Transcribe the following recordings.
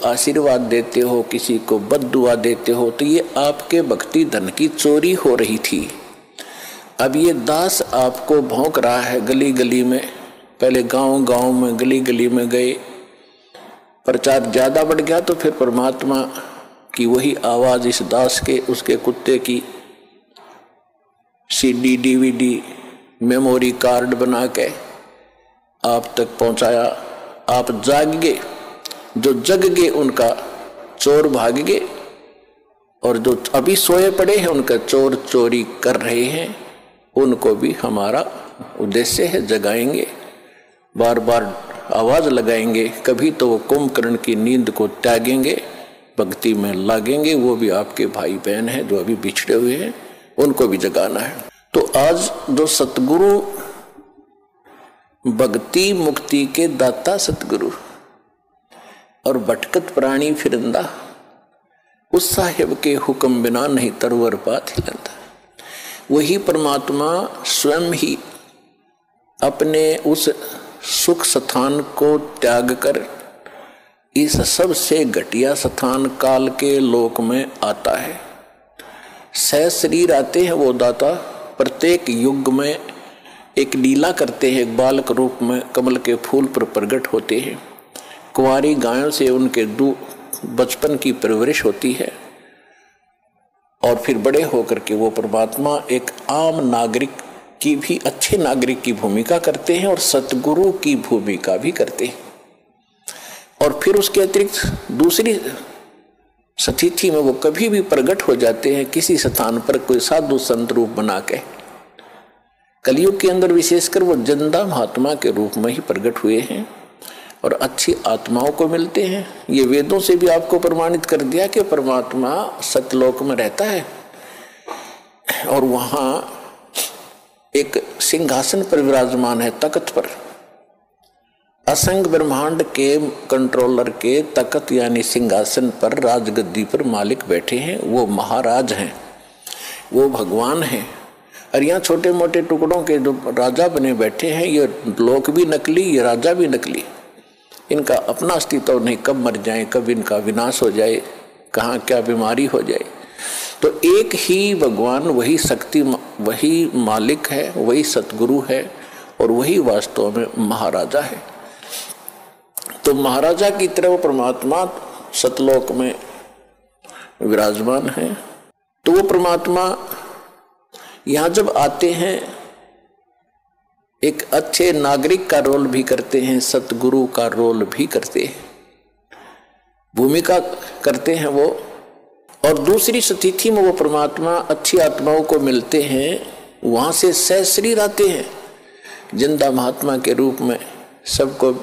आशीर्वाद देते हो, किसी को बद्दुआ देते हो, तो ये आपके भक्ति धन की चोरी हो रही थी। अब ये दास आपको भौंक रहा है गली गली में, पहले गांव गांव में गली गली में गए, प्रचार ज्यादा बढ़ गया तो फिर परमात्मा की वही आवाज इस दास के, उसके कुत्ते की CD DVD मेमोरी कार्ड बना के आप तक पहुंचाया। आप जाग गए, जो जग गए उनका चोर भाग गए, और जो अभी सोए पड़े हैं उनका चोर चोरी कर रहे हैं, उनको भी हमारा उद्देश्य है जगाएंगे, बार बार आवाज लगाएंगे। कभी तो वो कुंभकर्ण की नींद को त्यागेंगे, भक्ति में लागेंगे। वो भी आपके भाई बहन हैं जो अभी बिछड़े हुए हैं, उनको भी जगाना है। तो आज जो सतगुरु, भक्ति मुक्ति के दाता सतगुरु और भटकत प्राणी फिरंदा, उस साहिब के हुक्म बिना नहीं तरवर पात हिलंदा। वही परमात्मा स्वयं ही अपने उस सुख स्थान को त्याग कर इस सबसे घटिया स्थान काल के लोक में आता है। सह शरीर आते हैं वो दाता, प्रत्येक युग में एक लीला करते हैं, एक बालक रूप में कमल के फूल पर प्रकट होते हैं। कुंवारी गायों से उनके बचपन की परवरिश होती है, और फिर बड़े होकर के वो परमात्मा एक आम नागरिक की भी, अच्छे नागरिक की भूमिका करते हैं और सतगुरु की भूमिका भी करते हैं। और फिर उसके अतिरिक्त दूसरी स्थिति में वो कभी भी प्रकट हो जाते हैं किसी स्थान पर, कोई साधु संत रूप बना के। कलयुग के अंदर विशेषकर वो जिंदा महात्मा के रूप में ही प्रकट हुए हैं और अच्छी आत्माओं को मिलते हैं। ये वेदों से भी आपको प्रमाणित कर दिया कि परमात्मा सतलोक में रहता है, और वहां एक सिंहासन पर विराजमान है, तख्त पर। असंग ब्रह्मांड के कंट्रोलर के तख्त यानी सिंहासन पर, राजगद्दी पर मालिक बैठे हैं। वो महाराज हैं, वो भगवान हैं। और यहाँ छोटे मोटे टुकड़ों के जो राजा बने बैठे हैं, ये लोक भी नकली, ये राजा भी नकली। इनका अपना अस्तित्व नहीं, कब मर जाए, कब इनका विनाश हो जाए, कहाँ क्या बीमारी हो जाए। तो एक ही भगवान, वही शक्ति, वही मालिक है, वही सतगुरु है, और वही वास्तव में महाराजा है। तो महाराजा की तरह परमात्मा सतलोक में विराजमान है। तो वो परमात्मा यहाँ जब आते हैं, एक अच्छे नागरिक का रोल भी करते हैं, सतगुरु का रोल भी करते हैं, भूमिका करते हैं वो। और दूसरी स्थिति में वो परमात्मा अच्छी आत्माओं को मिलते हैं, वहां से सह शरीर आते हैं जिंदा महात्मा के रूप में, सबको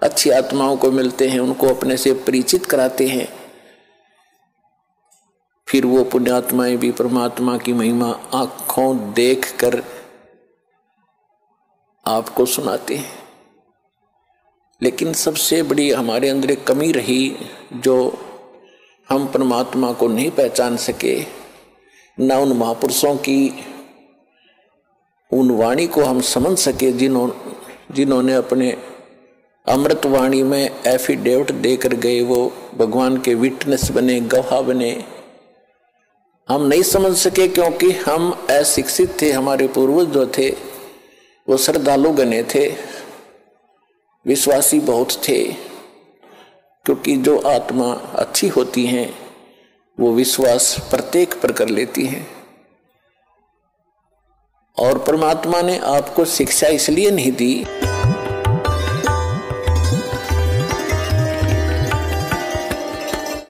अच्छी आत्माओं को मिलते हैं, उनको अपने से परिचित कराते हैं। फिर वो पुण्यात्माएं भी परमात्मा की महिमा आंखों देखकर आपको सुनाते हैं। लेकिन सबसे बड़ी हमारे अंदर एक कमी रही, जो हम परमात्मा को नहीं पहचान सके, न उन महापुरुषों की उन वाणी को हम समझ सके जिन्होंने अपने अमृत वाणी में एफिडेविट देकर गए, वो भगवान के विटनेस बने, गवाह बने। हम नहीं समझ सके क्योंकि हम अशिक्षित थे। हमारे पूर्वज जो थे वो श्रद्धालु गणे थे, विश्वासी बहुत थे, क्योंकि जो आत्मा अच्छी होती हैं वो विश्वास प्रत्येक पर कर लेती हैं। और परमात्मा ने आपको शिक्षा इसलिए नहीं दी